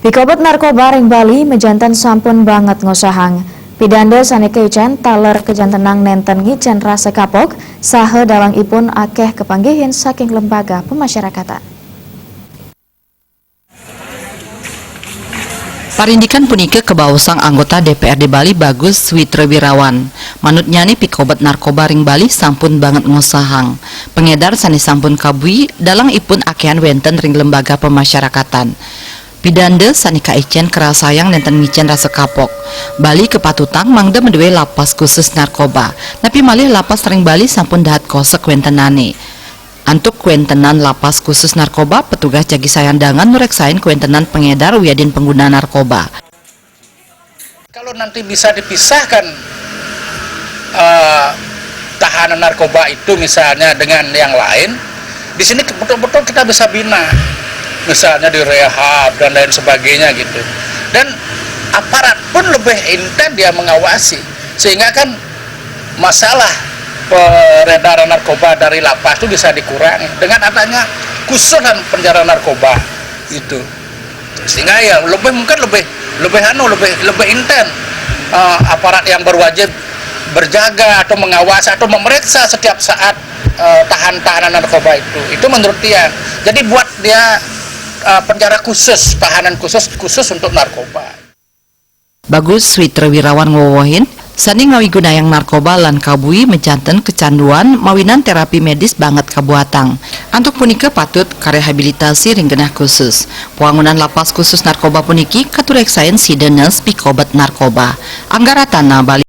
Pikobat narkoba ring Bali mejantan sampun banget ngosahang. Pidanda saneke ican taler kejantenang nenten ngicen rasa kapok sahe dalang ipun akeh kepanggihin saking lembaga pemasyarakatan. Parindikan punika kebausang anggota DPRD Bali Bagus Witrawirawan. Manutnya nih pikobat narkoba ring Bali sampun banget ngosahang. Pengedar sani sampun kabui dalang ipun akehan wenten ring lembaga pemasyarakatan. Pidande sanika icen kerasayang nenten ngicen rasa kapok. Bali kepatutang mangda menduwe lapas khusus narkoba. Tapi malih lapas ring Bali sampun dahat kosek wentenane. Antuk kuentenan lapas khusus narkoba, petugas jagi sayandangan nureksain kuentenan pengedar wiadin pengguna narkoba. Kalau nanti bisa dipisahkan tahanan narkoba itu misalnya dengan yang lain, di sini betul-betul kita bisa bina, misalnya di rehab dan lain sebagainya gitu. Dan aparat pun lebih intens dia mengawasi, sehingga kan masalah peredaran narkoba dari lapas itu bisa dikurangi dengan adanya khususan penjara narkoba itu, sehingga ya lebih intens aparat yang berwajib berjaga atau mengawasi atau memeriksa setiap saat tahanan narkoba itu menurut dia. Jadi buat dia penjara khusus, tahanan khusus untuk narkoba. Bagus Witrawirawan ngowohin sani ngawigunayang narkoba lan kabui menjanten kecanduan mawinan terapi medis banget kabuatang. Antuk punika patut karehabilitasi ring genah khusus. Puangunan lapas khusus narkoba puniki katureksain si denes pikobat narkoba. Anggaratana Bali